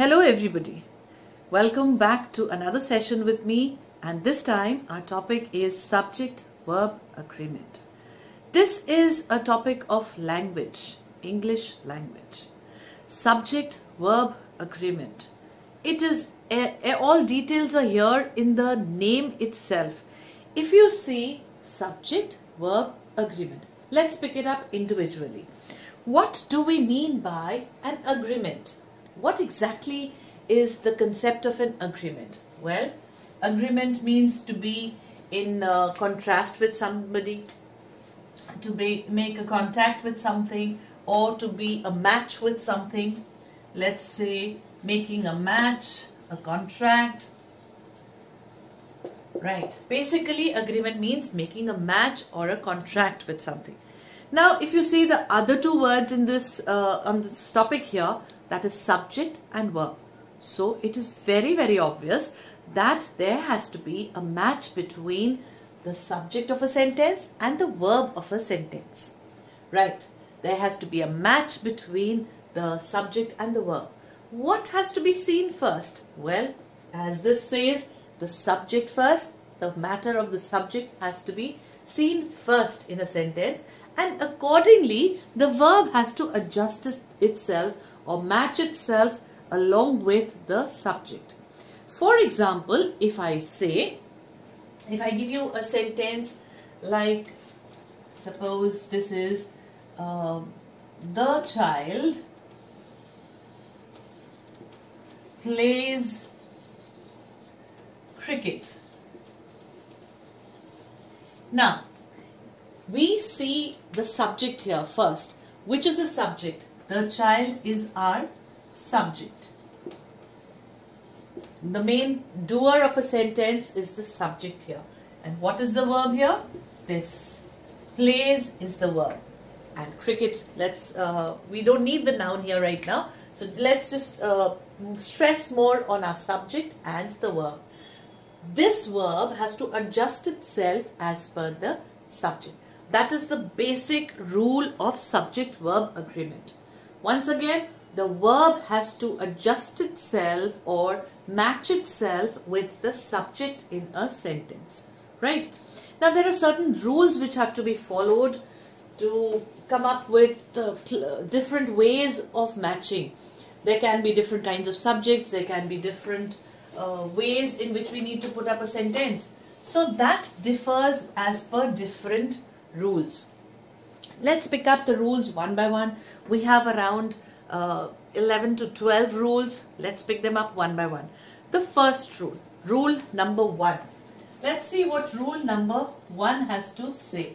Hello everybody, welcome back to another session with me, and this time our topic is subject-verb agreement. This is a topic of language, English language. Subject-verb agreement. It is, all details are here in the name itself. If you see subject-verb agreement, let's pick it up individually. What do we mean by an agreement? What exactly is the concept of an agreement? Well, agreement means to be in contrast with somebody, to make a contact with something, or to be a match with something. Let's say making a match, a contract. Right. Basically, agreement means making a match or a contract with something. Now, if you see the other two words in this on this topic here, that is subject and verb. So it is very, very obvious that there has to be a match between the subject of a sentence and the verb of a sentence. Right. There has to be a match between the subject and the verb. What has to be seen first? Well, as this says, the subject first, the matter of the subject has to be seen first in a sentence, and accordingly the verb has to adjust itself or match itself along with the subject. For example, if I give you a sentence like, suppose this is the child plays cricket. Now, we see the subject here first. Which is the subject? The child is our subject. The main doer of a sentence is the subject here. And what is the verb here? This. Plays is the verb. And cricket, we don't need the noun here right now. So let's just stress more on our subject and the verb. This verb has to adjust itself as per the subject. That is the basic rule of subject-verb agreement. Once again, the verb has to adjust itself or match itself with the subject in a sentence. Right? Now, there are certain rules which have to be followed to come up with different ways of matching. There can be different kinds of subjects. There can be different ways in which we need to put up a sentence. So that differs as per different rules. Let's pick up the rules one by one. We have around 11 to 12 rules. Let's pick them up one by one. The first rule, rule number 1. Let's see what rule number 1 has to say.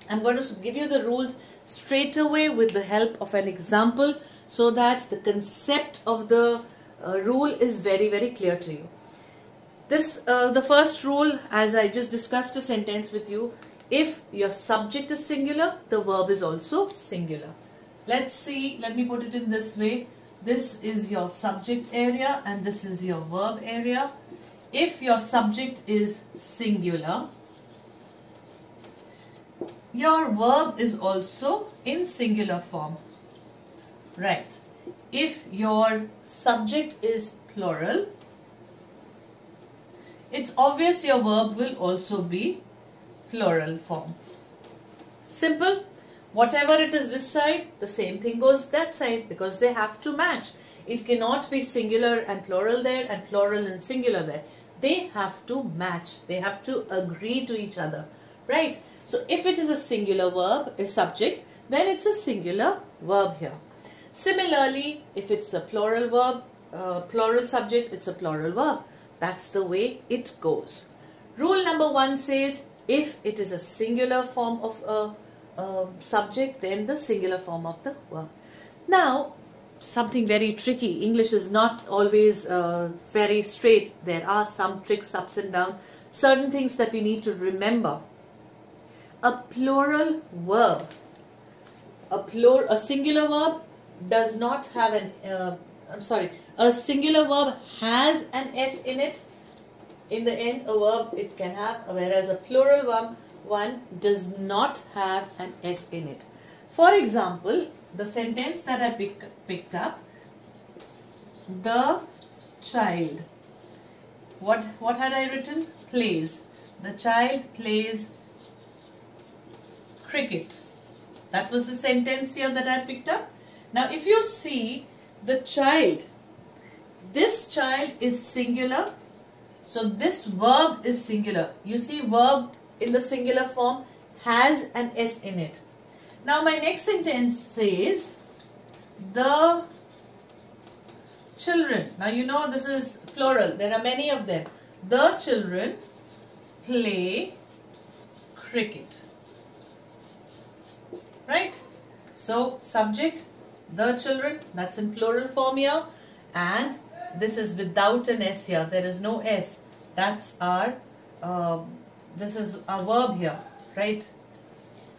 I'm going to give you the rules straight away with the help of an example so that the concept of the rule is very, very clear to you. The first rule, as I just discussed a sentence with you, if your subject is singular, the verb is also singular. Let's see, let me put it in this way. This is your subject area and this is your verb area. If your subject is singular, your verb is also in singular form. Right. If your subject is plural, it's obvious your verb will also be plural form. Simple. Whatever it is this side, the same thing goes that side because they have to match. It cannot be singular and plural there and plural and singular there. They have to match. They have to agree to each other. Right? So if it is a singular verb, a subject, then it's a singular verb here. Similarly, if it's a plural verb, plural subject, it's a plural verb. That's the way it goes. Rule number 1 says, if it is a singular form of a subject, then the singular form of the verb. Now, something very tricky. English is not always very straight. There are some tricks, ups and downs, certain things that we need to remember. A plural verb, a singular verb does not have an, a singular verb has an S in it. In the end, a verb it can have, whereas a plural one does not have an S in it. For example, the sentence that I picked up, The child. What had I written? Plays. The child plays cricket. That was the sentence here that I picked up. Now if you see the child, this child is singular. So this verb is singular. You see, verb in the singular form has an S in it. Now my next sentence says the children. Now you know this is plural. There are many of them. The children play cricket. Right? So subject, the children, that's in plural form here, and this is without an S here. There is no S. That's our this is our verb here, right?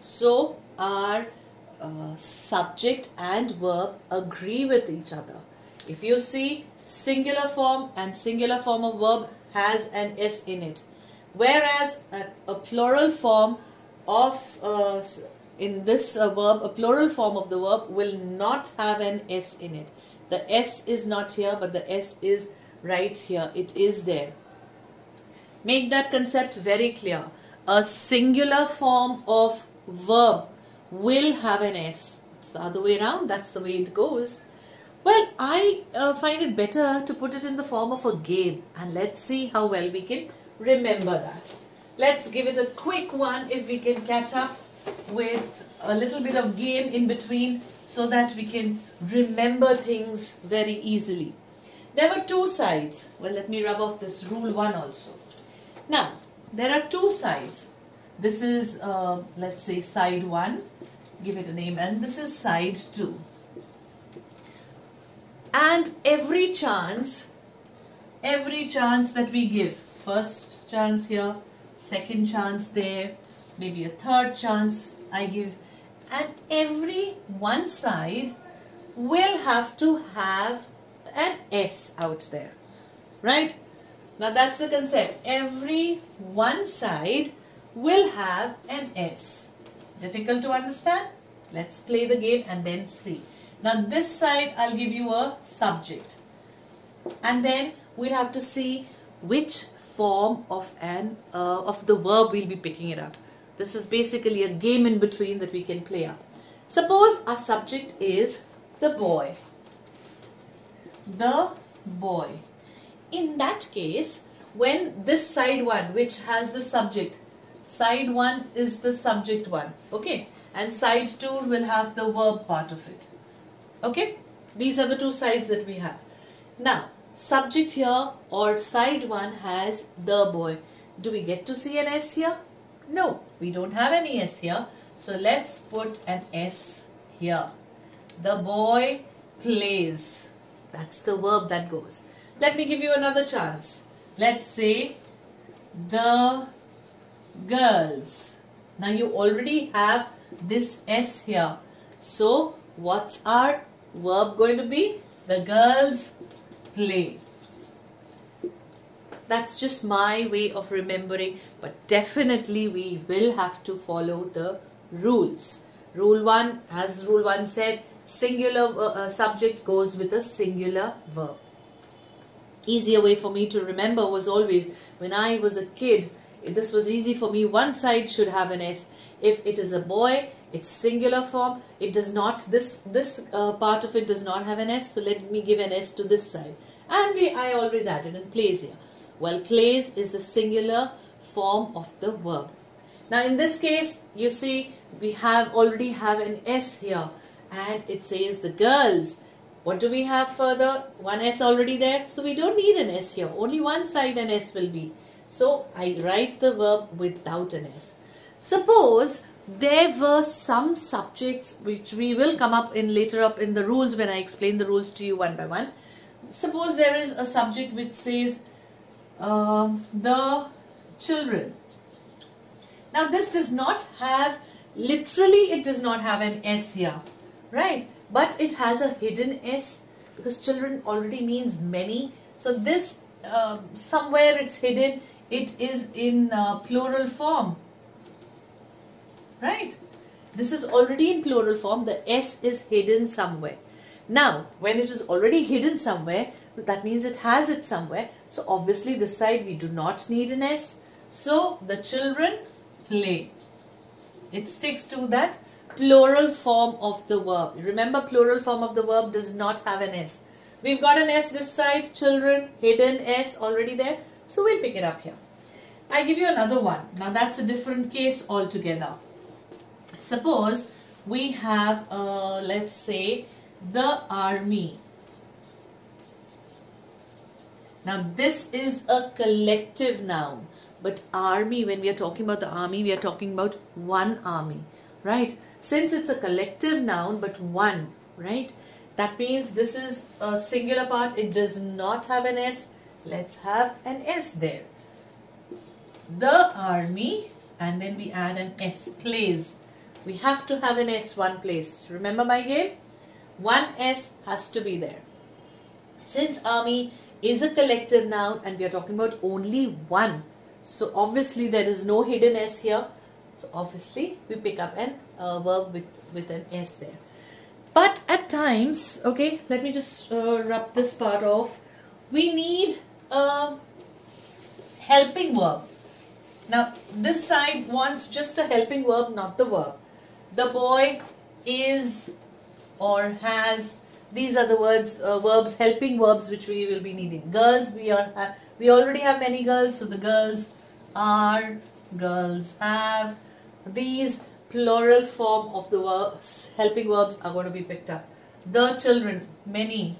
So our subject and verb agree with each other. If you see, singular form and singular form of verb has an S in it, whereas a plural form of in this verb, a plural form of the verb will not have an S in it. The S is not here, but the S is right here. It is there. Make that concept very clear. A singular form of verb will have an S. It's the other way around. That's the way it goes. Well, I find it better to put it in the form of a game. And let's see how well we can remember that. Let's give it a quick one if we can catch up with a little bit of game in between, so that we can remember things very easily. There were two sides. Well, let me rub off this rule 1 also. Now, there are two sides. This is, let's say, side 1. Give it a name. And this is side 2. And every chance that we give, first chance here, second chance there, maybe a third chance I give, and every one side will have to have an S out there, right? Now that's the concept. Every one side will have an S. Difficult to understand? Let's play the game and then see. Now this side I'll give you a subject, and then we'll have to see which form of the verb we'll be picking it up. This is basically a game in between that we can play up. Suppose our subject is the boy. The boy. In that case, when this side 1, which has the subject, side 1 is the subject one, okay, and side 2 will have the verb part of it, okay. These are the two sides that we have. Now, subject here or side 1 has the boy. Do we get to see an S here? No, we don't have any S here. So let's put an S here. The boy plays. That's the verb that goes. Let me give you another chance. Let's say the girls. Now you already have this S here. So what's our verb going to be? The girls play. That's just my way of remembering, but definitely we will have to follow the rules. Rule 1, as rule 1 said, singular subject goes with a singular verb. Easier way for me to remember was always, when I was a kid, this was easy for me. One side should have an S. If it is a boy, it's singular form. It does not, this part of it does not have an S, so let me give an S to this side. And I always added in plays here. Well, plays is the singular form of the verb. Now in this case, you see, we already have an S here, and it says the girls. What do we have further? One S already there, so we don't need an S here. Only one side an S will be. So I write the verb without an S. Suppose there were some subjects which we will come up in later up in the rules when I explain the rules to you one by one. Suppose there is a subject which says the children. Now this does not have, literally it does not have an S here, right? But it has a hidden S because children already means many. So this somewhere it's hidden. It is in plural form, right? This is already in plural form. The S is hidden somewhere. Now, when it is already hidden somewhere, that means it has it somewhere. So obviously this side we do not need an S. So the children play. It sticks to that plural form of the verb. Remember, plural form of the verb does not have an S. We've got an S this side, children, hidden S already there. So we'll pick it up here. I give you another one. Now that's a different case altogether. Suppose we have, let's say, the army. Now this is a collective noun. But army, when we are talking about the army, we are talking about one army, right? Since it's a collective noun, but one, right? That means this is a singular part. It does not have an S. Let's have an S there. The army, and then we add an S, plays. We have to have an S one place. Remember my game? One S has to be there. Since army is a collective noun and we are talking about only one, so obviously there is no hidden S here. So obviously we pick up an verb with an S there. But at times, okay, let me just rub this part off. We need a helping verb. Now this side wants just a helping verb, not the verb. The boy is or has. These are the words, verbs, helping verbs which we will be needing. Girls, we already have many girls, so the girls are, girls have. These plural form of the verbs, helping verbs are going to be picked up. The children, many,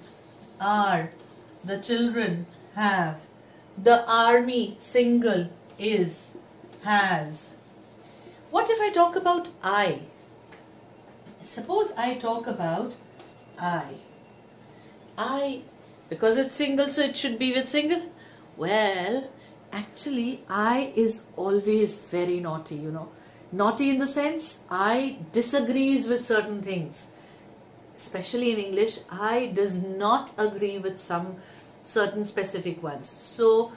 are. The children have. The army, single, is, has. What if I talk about I? Suppose I talk about I, because it's single, so it should be with single. Well, actually, I is always very naughty, you know. Naughty in the sense, I disagrees with certain things. Especially in English, I does not agree with some certain specific ones. So,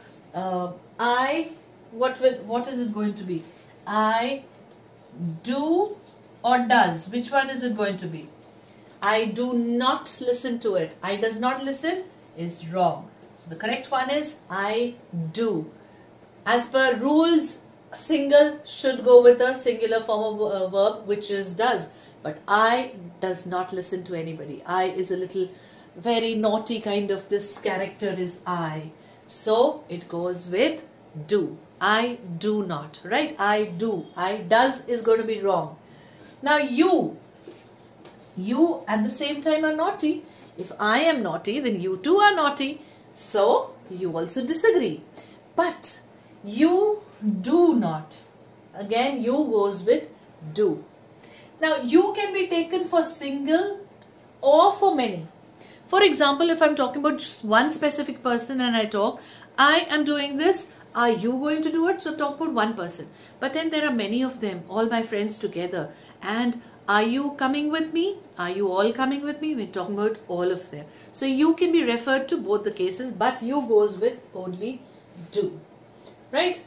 what is it going to be? I do or does? Which one is it going to be? I do not listen to it. I does not listen is wrong. So the correct one is I do. As per rules, single should go with a singular form of verb, which is does. But I does not listen to anybody. I is a little very naughty kind of, this character is I. So it goes with do. I do not, right? I do. I does is going to be wrong. Now you at the same time are naughty. If I am naughty, then you too are naughty. So you also disagree. But you do not. Again, you goes with do. Now you can be taken for single or for many. For example, if I'm talking about just one specific person and I talk, I am doing this, are you going to do it? So talk about one person. But then there are many of them, all my friends together. And are you coming with me? Are you all coming with me? We're talking about all of them. So you can be referred to both the cases, but you goes with only do. Right?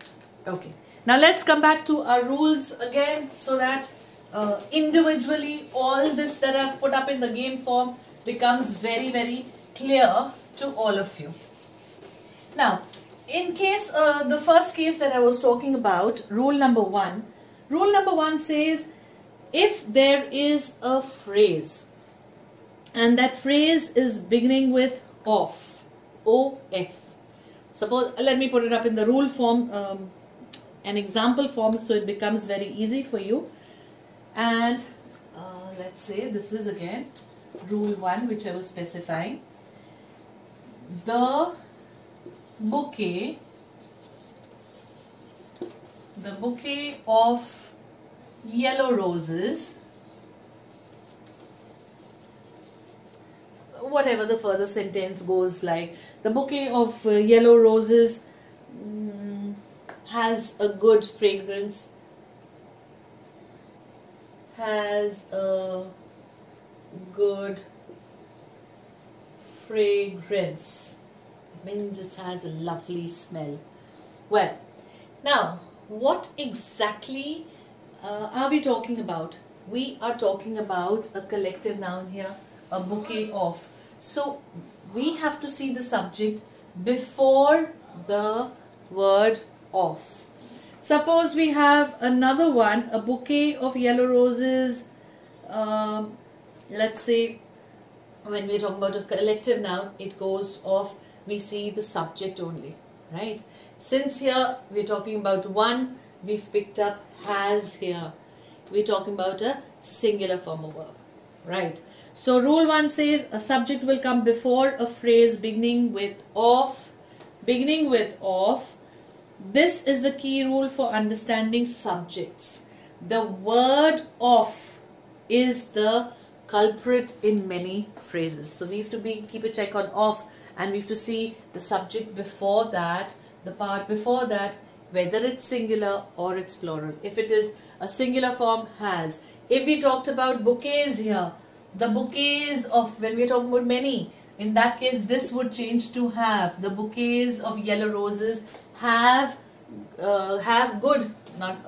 Okay. Now let's come back to our rules again, so that individually all this that I've put up in the game form becomes very, very clear to all of you. Now, in case, the first case that I was talking about, rule number one says, if there is a phrase and that phrase is beginning with of, O-F. Suppose, let me put it up in the rule form, an example form, so it becomes very easy for you. And let's say this is again rule 1 which I was specifying. The bouquet of yellow roses, whatever the further sentence goes, like the bouquet of yellow roses has a good fragrance, has a good fragrance. It means it has a lovely smell. Well, now what exactly are we talking about? We are talking about a collective noun here. a bouquet of. So we have to see the subject before the word of. Suppose we have another one, a bouquet of yellow roses. Let's say when we're talking about a collective noun, it goes off, we see the subject only, right? Since here we're talking about one, we've picked up has here. We're talking about a singular form of verb, right? So rule 1 says a subject will come before a phrase beginning with of. Beginning with of. This is the key rule for understanding subjects. The word of is the culprit in many phrases. So we have to keep a check on of, and we have to see the subject before that, the part before that, whether it's singular or it's plural. If it is a singular form, has. If we talked about bouquets here, the bouquets of, when we are talking about many, in that case this would change to have. The bouquets of yellow roses have good, not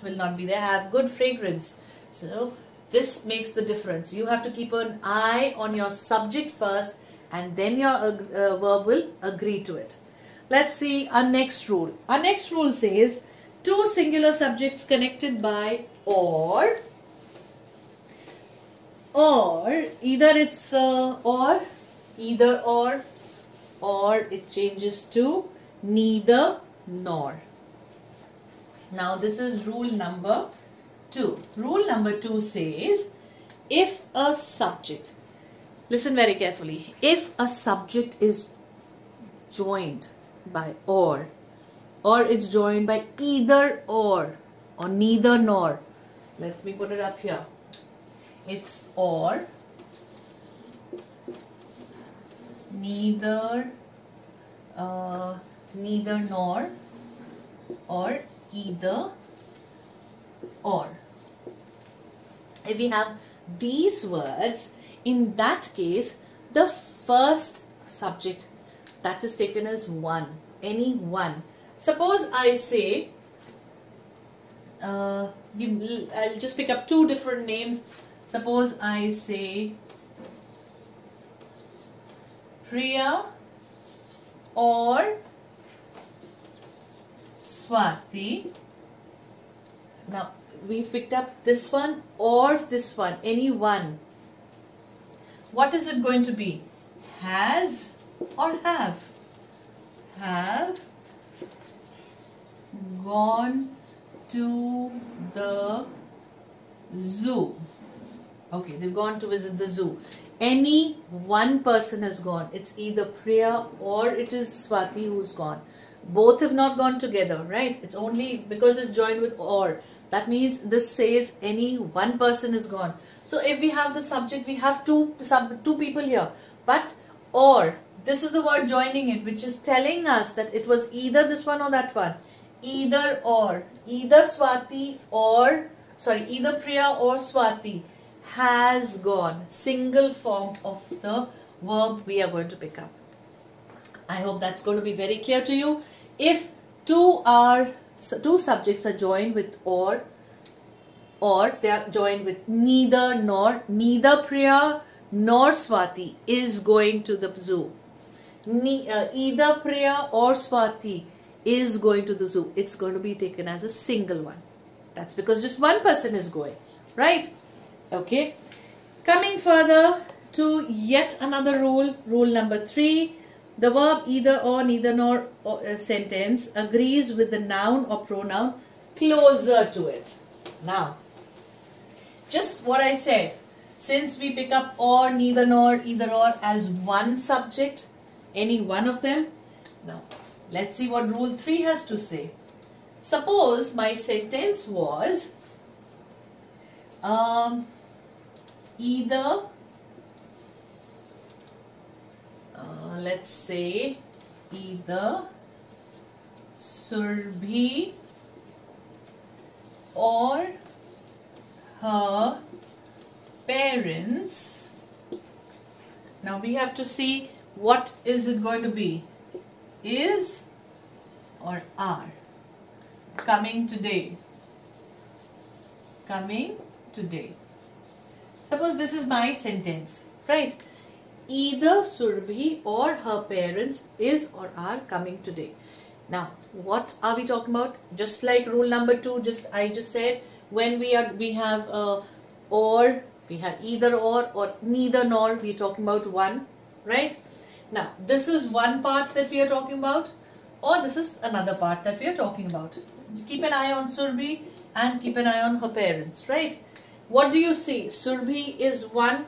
will not be there, have good fragrance. So this makes the difference. You have to keep an eye on your subject first, and then your verb will agree to it. Let's see our next rule. Our next rule says two singular subjects connected by or either it's or, either or it changes to neither nor. Now this is rule number 2. Rule number 2 says if a subject, listen very carefully, if a subject is joined by or it's joined by either or neither nor. Let me put it up here. It's or, neither nor, or either or. If we have these words, in that case the first subject that is taken as one, any one. Suppose I say, I'll just pick up two different names. Suppose I say Priya or Swati. Now we've picked up this one or this one, any one. What is it going to be? Has or have? Have gone to the zoo. Okay, they've gone to visit the zoo. Any one person has gone. It's either Priya or it is Swati who's gone. Both have not gone together, right? It's only because it's joined with or. That means this says any one person is gone. So if we have the subject, we have two people here. But or, this is the word joining it, which is telling us that it was either this one or that one. Either or. Either Swati or, either Priya or Swati has gone. Single form of the verb we are going to pick up. I hope that's going to be very clear to you. If two subjects are joined with or they are joined with neither nor, neither Priya nor Swati is going to the zoo. Either Priya or Swati is going to the zoo. It's going to be taken as a single one. That's because just one person is going, right? Okay. Coming further to yet another rule, rule number 3. The verb either or, neither nor sentence agrees with the noun or pronoun closer to it. Now, just what I said, since we pick up or, neither nor, either or as one subject, any one of them. Now, let's see what rule 3 has to say. Suppose my sentence was either, let's say either Surbhi or her parents. Now we have to see what is it going to be, is or are. Coming today. Coming today. Suppose this is my sentence. right? Either Surbhi or her parents is or are coming today. Now, what are we talking about? Just like rule number 2, I just said, when we have or, we have either or neither nor, we are talking about one, right? Now, this is one part that we are talking about, or this is another part that we are talking about. Keep an eye on Surbhi and keep an eye on her parents, right? What do you see? Surbhi is one.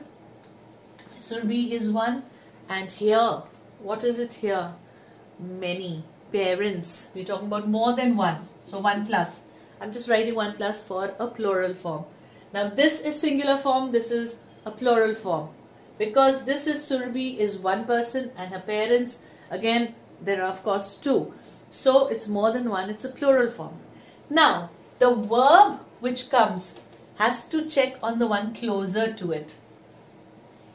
Surbhi is one. And here, what is it here? Many parents. We're talking about more than one. So 1 plus. I'm just writing 1 plus for a plural form. Now this is singular form. This is a plural form. Because this is Surbhi is one person and her parents, again, there are of course 2. So it's more than one. It's a plural form. Now, the verb which comes has to check on the one closer to it.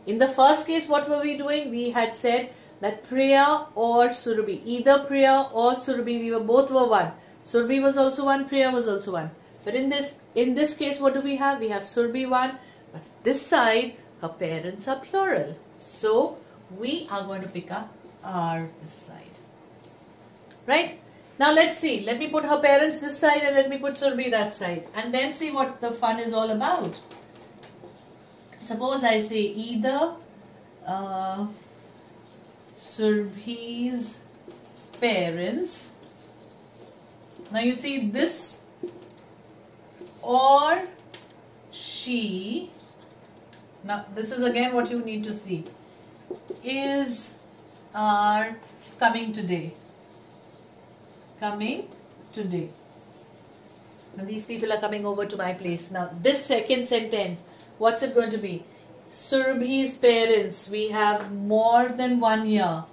In the first case, what were we doing? We had said that Priya or Surbhi, either Priya or Surbhi, both were one. Surbhi was also one, Priya was also one. But in this case, what do we have? We have Surbhi one, but this side, her parents are plural. So we are going to pick up R this side. Right? Now let's see. Let me put her parents this side and let me put Surbhi that side. And then see what the fun is all about. Suppose I say either Surbhi's parents. Now you see this or she. Now this is again what you need to see. Is are coming today. Coming today. Now these people are coming over to my place. Now this second sentence, what's it going to be? Surbhi's parents. We have more than one here,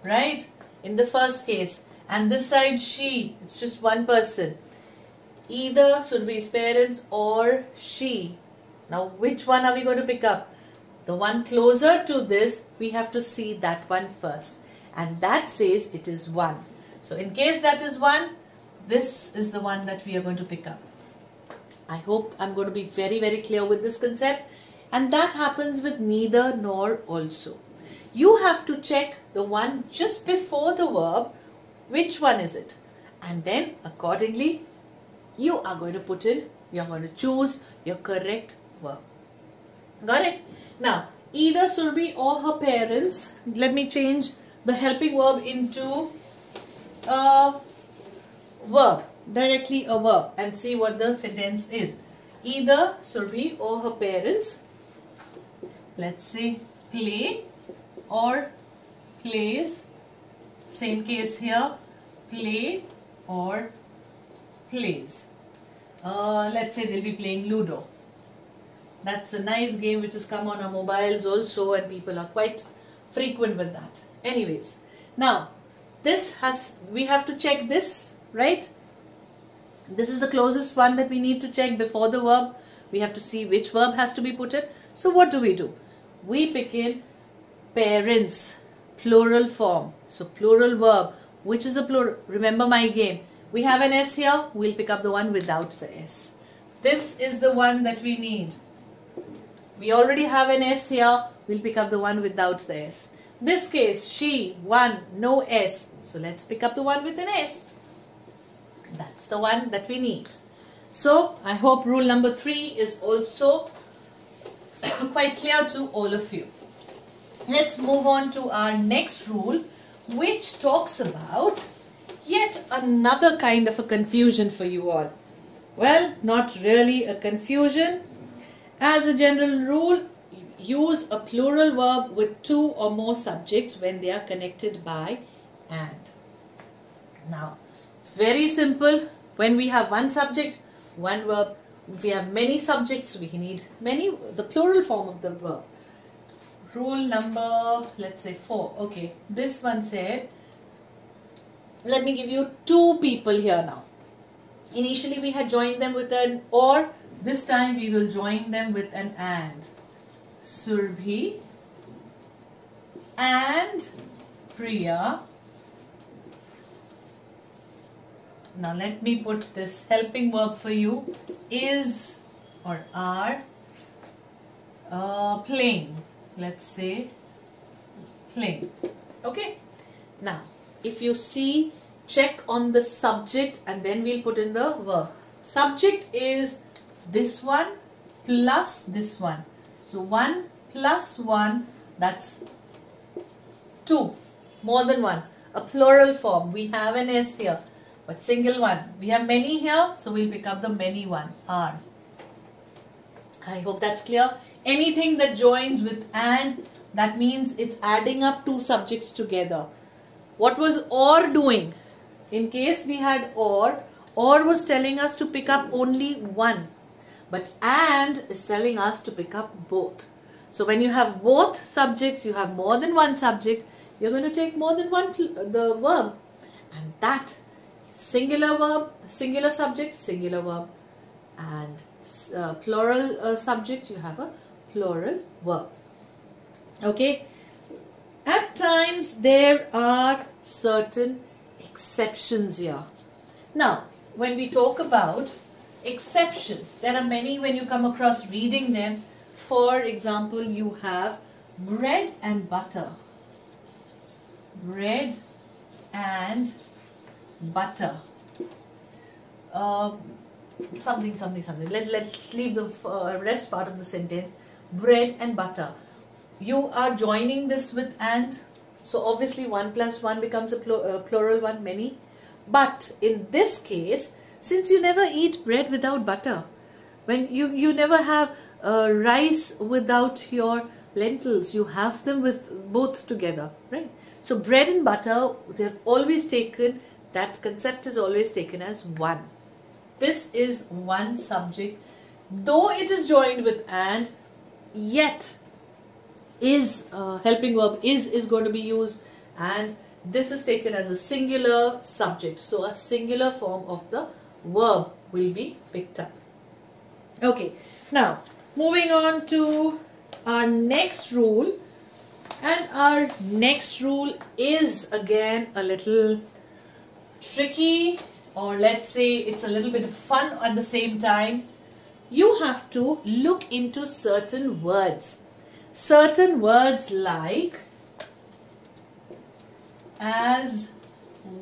right? In the first case. And this side she, it's just one person. Either Surbhi's parents or she. Now which one are we going to pick up? The one closer to this, we have to see that one first. And that says it is one. So in case that is one, this is the one that we are going to pick up. I hope I'm going to be very, very clear with this concept. And that happens with neither nor also. You have to check the one just before the verb. Which one is it? And then accordingly, you are going to put in, you are going to choose your correct verb. Got it? Now, either Surbhi or her parents. Let me change the helping verb into a verb. Directly a verb. And see what the sentence is. Either Surbhi or her parents. Let's say play or plays. Same case here. Play or plays. Let's say they'll be playing Ludo. That's a nice game which has come on our mobiles also, and people are quite frequent with that. Anyways, now we have to check this, right? This is the closest one that we need to check before the verb. We have to see which verb has to be put in. So what do? We pick in parents, plural form. So plural verb. Which is the plural? Remember my game. We have an S here. We'll pick up the one without the S. This is the one that we need. We already have an S here. We'll pick up the one without the S. This case, she, one, no S. So let's pick up the one with an S. That's the one that we need. So I hope rule number 3 is also quite clear to all of you. Let's move on to our next rule, which talks about yet another kind of a confusion for you all. Well, not really a confusion. As a general rule, use a plural verb with 2 or more subjects when they are connected by and. Now, it's very simple. When we have one subject, one verb. If we have many subjects, we need the plural form of the verb. Rule number, let's say 4. Okay, this one said, let me give you 2 people here now. Initially we had joined them with an or. This time we will join them with an and. Surbhi and Priya. Now let me put this helping verb for you. Is or are playing. let's say playing. Okay. Now, if you see, check on the subject and then we'll put in the verb. Subject is this one plus this one. So 1 plus 1, that's 2. More than one. A plural form. We have an S here, but single one. We have many here, so we'll pick up the many one. R. I hope that's clear. Anything that joins with and, that means it's adding up two subjects together. What was or doing? In case we had or was telling us to pick up only one. But and is telling us to pick up both. So when you have both subjects, you have more than one subject, you're going to take more than one the verb. And that singular verb, singular subject, singular verb. And plural subject, you have a plural verb. Okay. At times there are certain exceptions here. Now, when we talk about exceptions, there are many when you come across reading them. For example, you have bread and butter. Bread and butter. Something. Let's leave the rest part of the sentence. Bread and butter. You are joining this with and. So obviously 1 plus 1 becomes a plural one, many. But in this case, since you never eat bread without butter, when you never have rice without your lentils, you have them with both together, right? So bread and butter, they're always taken, that concept is always taken as one. This is one subject, though it is joined with and, yet is helping verb is going to be used, and this is taken as a singular subject. So a singular form of the verb will be picked up. Okay, now moving on to our next rule, and our next rule is again a little tricky, or let's say it's a little bit of fun at the same time. You have to look into certain words. Certain words like as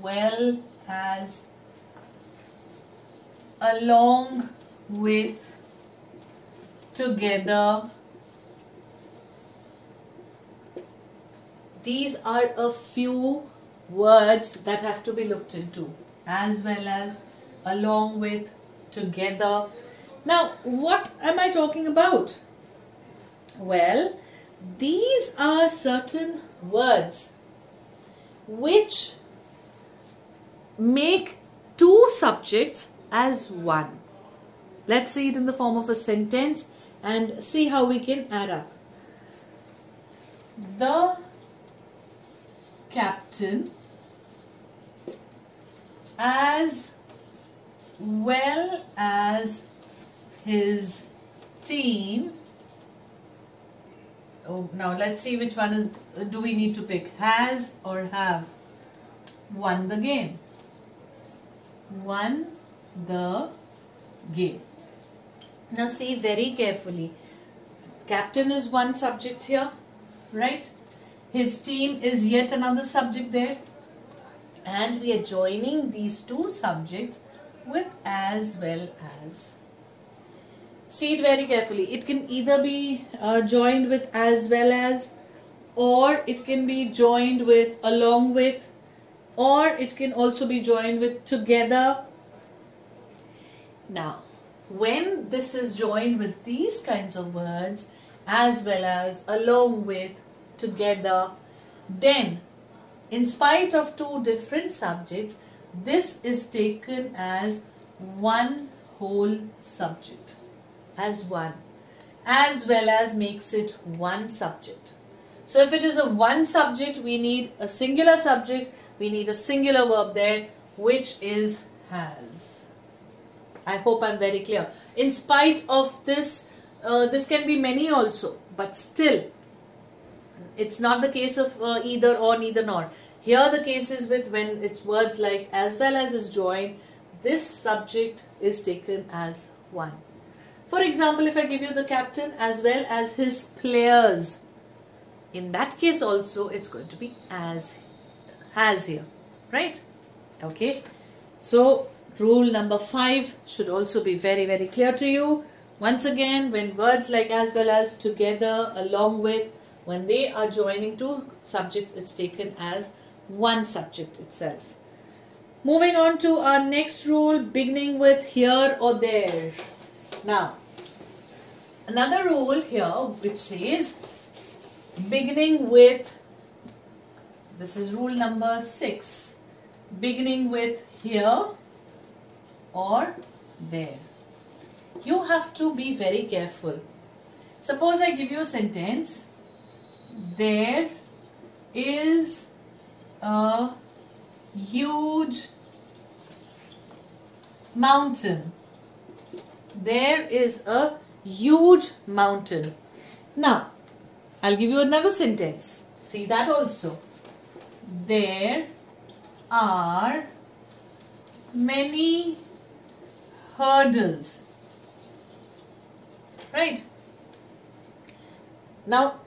well as, along with, together. These are a few words that have to be looked into. As well as, along with, together. Now, what am I talking about? Well, these are certain words which make two subjects as one. Let's see it in the form of a sentence and see how we can add up. The captain, as well as his team. Oh, now let's see which one is do we need to pick, has or have. Won the game. Won the game. Now see very carefully. Captain is one subject here, right? His team is yet another subject there. And we are joining these two subjects with as well as. See it very carefully. It can either be joined with as well as, or it can be joined with along with, or it can also be joined with together. Now, when this is joined with these kinds of words, as well as, along with, together, then in spite of two different subjects, this is taken as one whole subject, as one. As well as makes it one subject. So if it is a one subject, we need a singular subject, we need a singular verb there, which is has. I hope I'm very clear. In spite of this, this can be many also, but still, it's not the case of either or, neither nor. Here the case is with when it's words like as well as is joined, this subject is taken as one. For example, if I give you the captain as well as his players, In that case also it's going to be as here, right? Okay, so rule number 5 should also be very, very clear to you. Once again, when words like as well as, together, along with, when they are joining two subjects, it's taken as one subject itself. Moving on to our next rule, beginning with here or there. Now, another rule here which says beginning with, this is rule number 6, beginning with here or there. You have to be very careful. Suppose I give you a sentence, there is a huge mountain. There is a huge mountain. Now, I'll give you another sentence. See that also. There are many hurdles. Right? Now,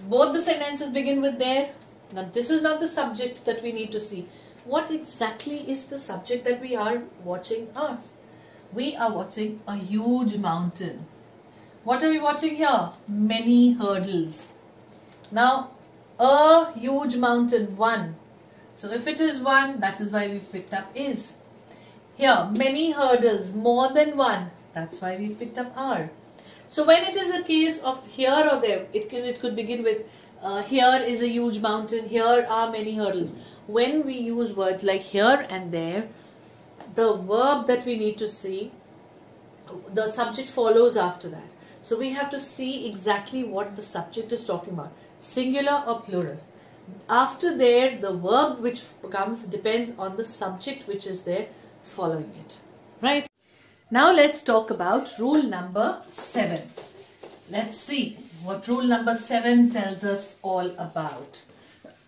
both the sentences begin with there. Now, this is not the subject that we need to see. What exactly is the subject that we are watching us? We are watching a huge mountain. What are we watching here? Many hurdles. Now, a huge mountain, one. So, if it is one, that is why we picked up is. Here, many hurdles, more than one. That's why we picked up are. So when it is a case of here or there, it could begin with here is a huge mountain, here are many hurdles. When we use words like here and there, the verb that we need to see, the subject follows after that. So we have to see exactly what the subject is talking about, singular or plural. After there, the verb which comes depends on the subject which is there following it, right? Now let's talk about rule number 7. Let's see what rule number 7 tells us all about.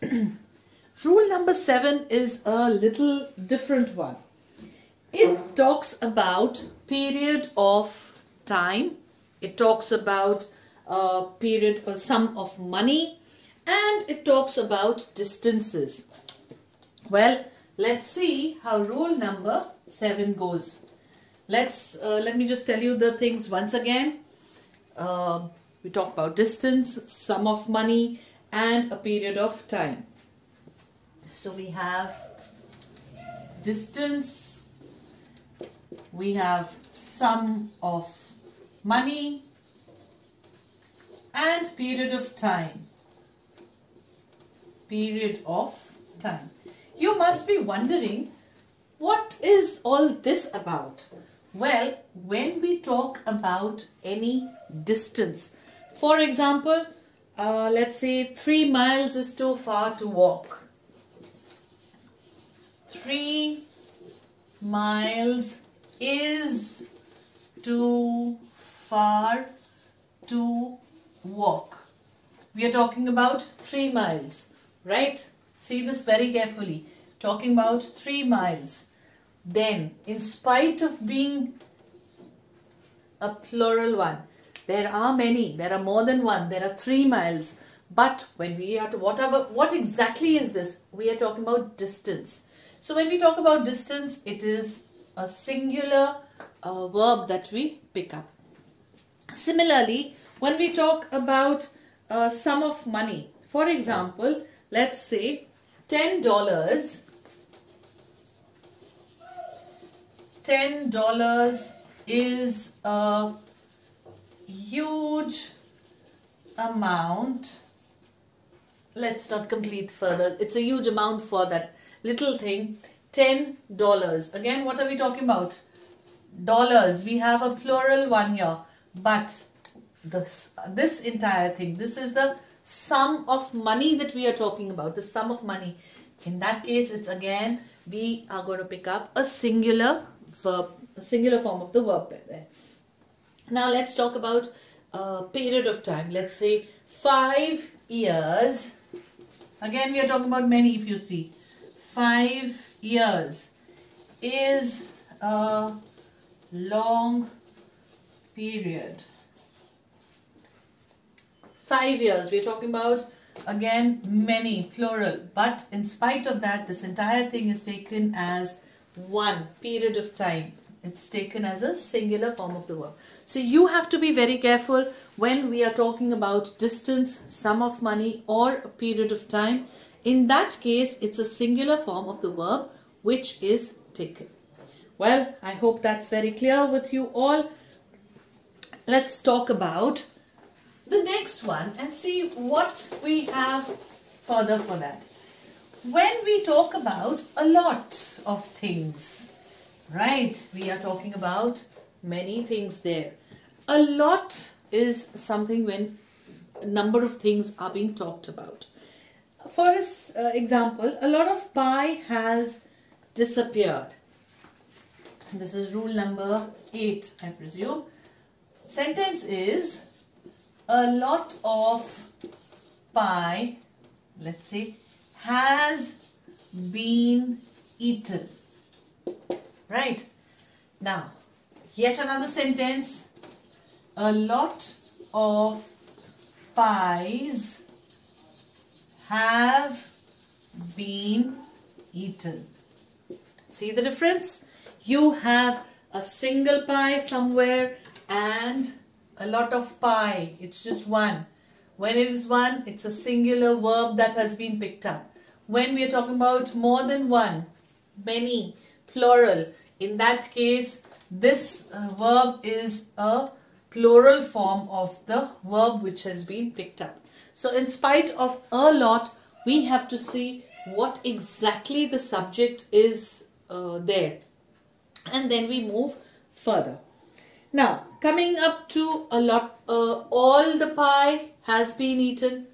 Rule number 7 is a little different one. It talks about period of time. It talks about a period or sum of money, and it talks about distances. Well, let's see how rule number 7 goes. Let me just tell you the things once again. We talk about distance, sum of money, and a period of time. So we have distance, we have sum of money, and period of time. Period of time. You must be wondering, what is all this about? Well, when we talk about any distance, for example, let's say 3 miles is too far to walk. 3 miles is too far to walk. We are talking about 3 miles, right? See this very carefully. Talking about 3 miles. Then, in spite of being a plural one, there are many, there are more than one, there are 3 miles. But when we are to what exactly is this? We are talking about distance. So when we talk about distance, it is a singular verb that we pick up. Similarly, when we talk about sum of money, for example, let's say $10. $10 is a huge amount. Let's not complete further. It's a huge amount for that little thing. $10. Again, what are we talking about? Dollars. We have a plural one here. But this entire thing, this is the sum of money that we are talking about. The sum of money. In that case, it's again, we are going to pick up a singular verb, a singular form of the verb there. Now let's talk about period of time. Let's say 5 years. Again, we are talking about many, if you see. 5 years is a long period. 5 years, we are talking about Again, many, plural. But in spite of that, this entire thing is taken as one period of time. It's taken as a singular form of the verb. So you have to be very careful when we are talking about distance, sum of money, or a period of time. In that case, it's a singular form of the verb which is taken. Well, I hope that's very clear with you all. Let's talk about the next one and see what we have further for that. When we talk about a lot of things, right, we are talking about many things there. A lot is something when a number of things are being talked about. For example, a lot of pie has disappeared. This is rule number 8, I presume. Sentence is, a lot of pie, let's say, has been eaten. Right? Now, yet another sentence. A lot of pies have been eaten. See the difference? You have a single pie somewhere and a lot of pie. It's just one. When it is one, it's a singular verb that has been picked up. When we are talking about more than one, many, plural, in that case, this verb is a plural form of the verb which has been picked up. So in spite of a lot, we have to see what exactly the subject is there. And then we move further. Now, coming up to a lot, all the pie has been eaten.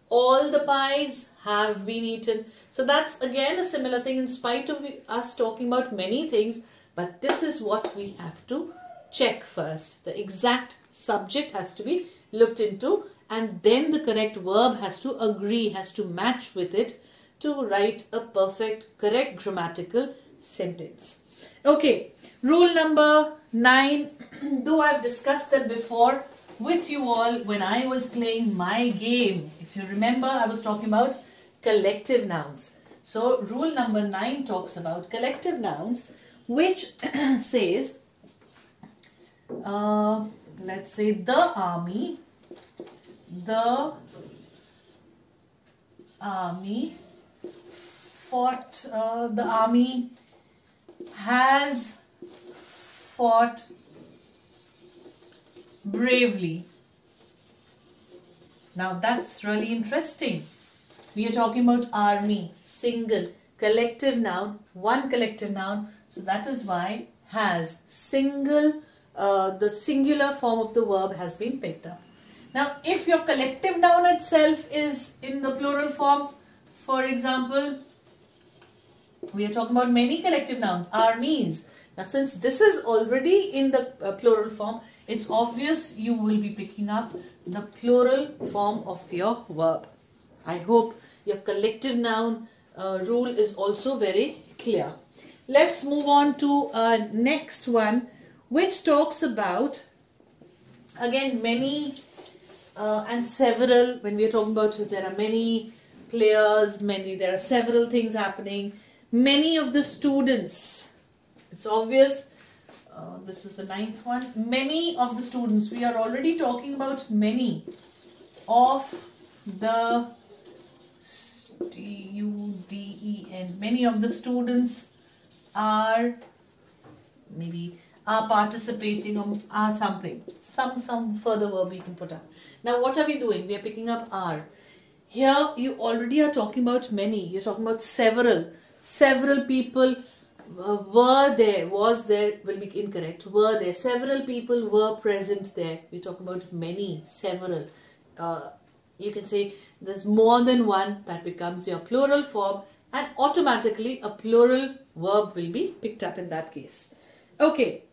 All the pies have been eaten. So that's again a similar thing in spite of us talking about many things. But this is what we have to check first. The exact subject has to be looked into. And then the correct verb has to agree, has to match with it to write a perfect, correct grammatical sentence. Okay, rule number 9, though I've discussed that before with you all when I was playing my game. If you remember, I was talking about collective nouns. So, rule number 9 talks about collective nouns, which says, let's say the army fought, the army has fought bravely. Now that's really interesting. We are talking about army, single, collective noun, one collective noun. So that is why has, single, the singular form of the verb has been picked up. Now if your collective noun itself is in the plural form, for example, we are talking about many collective nouns, armies. Now since this is already in the plural form, it's obvious you will be picking up the plural form of your verb. I hope your collective noun rule is also very clear. Let's move on to next one, which talks about, again, many and several. When we are talking about there are many players, there are several things happening. Many of the students, it's obvious, this is the 9th one. Many of the students, we are already talking about many of the students. Many of the students are participating or are something. Some further verb we can put up. Now what are we doing? We are picking up are. Here you already are talking about many. You're talking about several. Several people were there, was there will be incorrect. Were there. Several people were present there. We talk about many, several. You can say there's more than one, that becomes your plural form, and automatically a plural verb will be picked up in that case. Okay.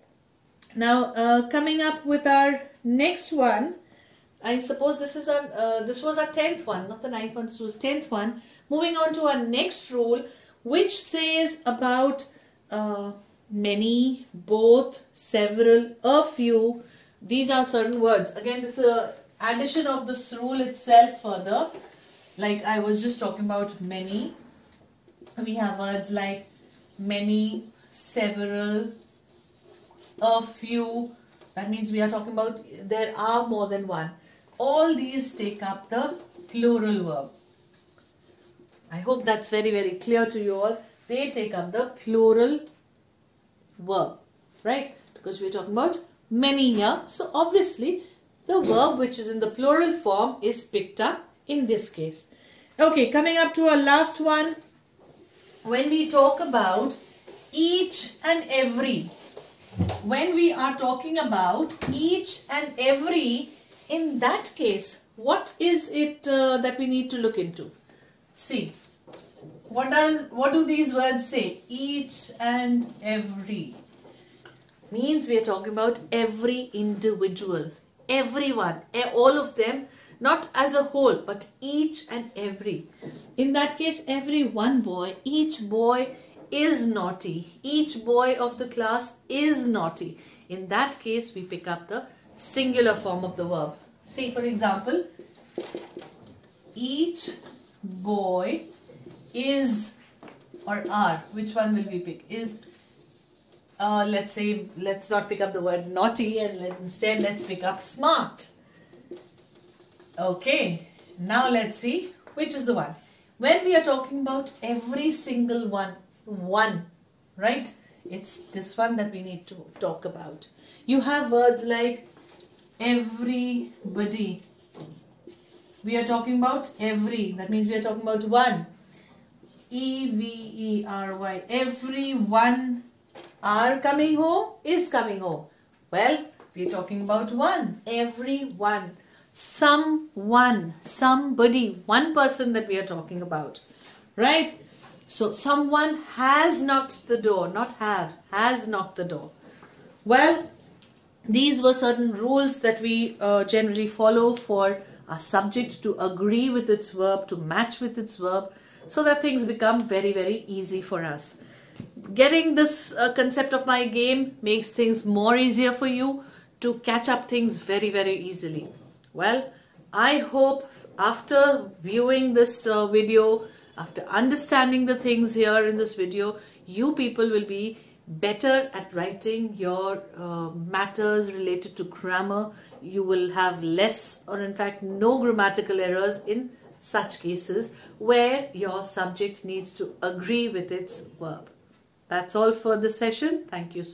Now coming up with our next one, I suppose this is this was our 10th one, not the 9th one, this was 10th one. Moving on to our next rule, which says about many, both, several, a few. These are certain words. Again, this is an addition of this rule itself further. Like I was just talking about many. We have words like many, several, a few. That means we are talking about there are more than one. All these take up the plural verb. I hope that's very, very clear to you all. They take up the plural verb, right? Because we're talking about many here. So obviously the verb which is in the plural form is picked up in this case. Okay, coming up to our last one. When we talk about each and every, when we are talking about each and every, in that case, what is it that we need to look into? See, what do these words say? Each and every means we are talking about every individual, everyone, all of them, not as a whole, but each and every. In that case, every one boy, each boy is naughty. Each boy of the class is naughty. In that case, we pick up the singular form of the verb. See, for example, each boy is, or are, which one will we pick? Is, let's say, let's not pick up the word naughty, and instead let's pick up smart. Okay, now let's see which is the one. When we are talking about every single one, right? It's this one that we need to talk about. You have words like everybody. We are talking about every. That means we are talking about one. E-V-E-R-Y. Everyone are coming home, is coming home. Well, we are talking about one. Everyone. Someone, somebody, one person that we are talking about, right? So someone has knocked the door, not have, has knocked the door. Well, these were certain rules that we generally follow for a subject to agree with its verb, to match with its verb, so that things become very, very easy for us. Getting this concept of my game makes things more easier for you to catch up things very, very easily. Well, I hope after viewing this video, after understanding the things here in this video, you people will be better at writing your matters related to grammar. You will have less, or in fact no, grammatical errors in such cases where your subject needs to agree with its verb. That's all for this session. Thank you.